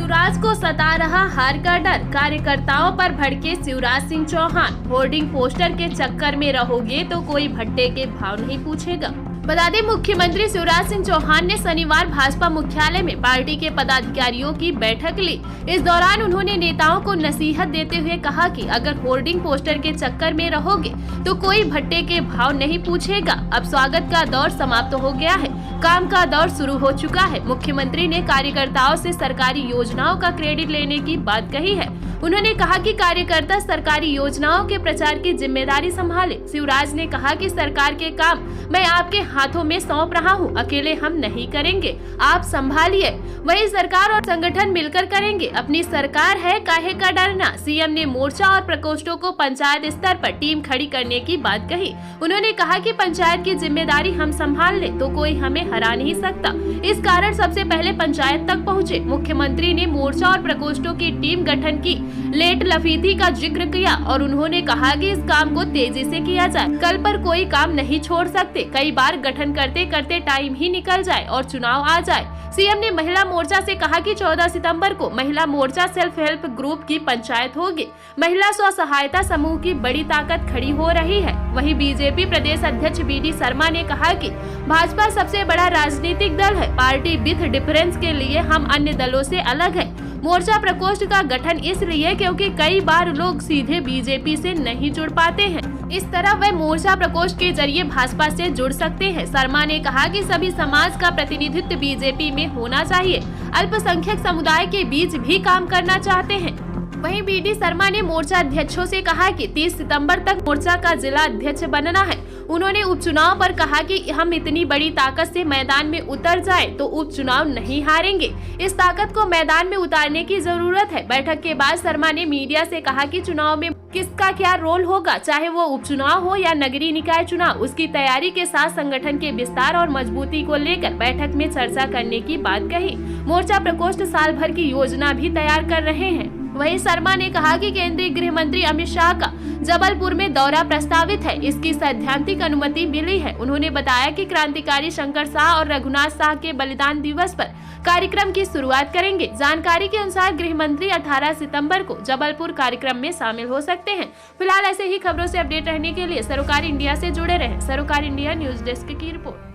शिवराज को सता रहा हार का डर, कार्यकर्ताओं पर भड़के शिवराज सिंह चौहान। होर्डिंग पोस्टर के चक्कर में रहोगे तो कोई भट्टे के भाव नहीं पूछेगा। बता दें, मुख्यमंत्री शिवराज सिंह चौहान ने शनिवार भाजपा मुख्यालय में पार्टी के पदाधिकारियों की बैठक ली। इस दौरान उन्होंने नेताओं को नसीहत देते हुए कहा कि अगर होर्डिंग पोस्टर के चक्कर में रहोगे तो कोई भट्टे के भाव नहीं पूछेगा। अब स्वागत का दौर समाप्त हो गया है, काम का दौर शुरू हो चुका है। मुख्यमंत्री ने कार्यकर्ताओं से सरकारी योजनाओं का क्रेडिट लेने की बात कही है। उन्होंने कहा कि कार्यकर्ता सरकारी योजनाओं के प्रचार की जिम्मेदारी संभाले। शिवराज ने कहा कि सरकार के काम मैं आपके हाथों में सौंप रहा हूं, अकेले हम नहीं करेंगे, आप संभालिए, वही सरकार और संगठन मिलकर करेंगे। अपनी सरकार है, काहे का डरना। सीएम ने मोर्चा और प्रकोष्ठों को पंचायत स्तर पर टीम खड़ी करने की बात कही। उन्होंने कहा कि पंचायत की जिम्मेदारी हम संभाल ले तो कोई हमें हरा नहीं सकता, इस कारण सबसे पहले पंचायत तक पहुँचे। मुख्यमंत्री ने मोर्चा और प्रकोष्ठों की टीम गठन की लेट लफीदी का जिक्र किया और उन्होंने कहा कि इस काम को तेजी से किया जाए, कल पर कोई काम नहीं छोड़ सकते। कई बार गठन करते करते टाइम ही निकल जाए और चुनाव आ जाए। सीएम ने महिला मोर्चा से कहा कि 14 सितंबर को महिला मोर्चा सेल्फ हेल्प ग्रुप की पंचायत होगी। महिला स्व सहायता समूह की बड़ी ताकत खड़ी हो रही है। वहीं बीजेपी प्रदेश अध्यक्ष BD शर्मा ने कहा कि भाजपा सबसे बड़ा राजनीतिक दल है, पार्टी विथ डिफरेंस के लिए हम अन्य दलों से अलग है। मोर्चा प्रकोष्ठ का गठन इसलिए क्योंकि कई बार लोग सीधे बीजेपी से नहीं जुड़ पाते हैं, इस तरह वे मोर्चा प्रकोष्ठ के जरिए भाजपा से जुड़ सकते हैं। शर्मा ने कहा कि सभी समाज का प्रतिनिधित्व बीजेपी में होना चाहिए, अल्पसंख्यक समुदाय के बीच भी काम करना चाहते हैं। वहीं BD शर्मा ने मोर्चा अध्यक्षों से कहा कि 30 सितंबर तक मोर्चा का जिला अध्यक्ष बनना है। उन्होंने उपचुनाव पर कहा कि हम इतनी बड़ी ताकत से मैदान में उतर जाए तो उपचुनाव नहीं हारेंगे, इस ताकत को मैदान में उतारने की जरूरत है। बैठक के बाद शर्मा ने मीडिया से कहा कि चुनाव में किसका क्या रोल होगा, चाहे वो उपचुनाव हो या नगरीय निकाय चुनाव, उसकी तैयारी के साथ संगठन के विस्तार और मजबूती को लेकर बैठक में चर्चा करने की बात कही। मोर्चा प्रकोष्ठ साल भर की योजना भी तैयार कर रहे हैं। वहीं शर्मा ने कहा कि केंद्रीय गृह मंत्री अमित शाह का जबलपुर में दौरा प्रस्तावित है, इसकी सैद्धांतिक अनुमति मिली है। उन्होंने बताया कि क्रांतिकारी शंकर शाह और रघुनाथ शाह के बलिदान दिवस पर कार्यक्रम की शुरुआत करेंगे। जानकारी के अनुसार गृह मंत्री 18 सितंबर को जबलपुर कार्यक्रम में शामिल हो सकते हैं। फिलहाल ऐसे ही खबरों से अपडेट रहने के लिए सरोकार इंडिया से जुड़े रहें। सरोकार इंडिया न्यूज डेस्क की रिपोर्ट।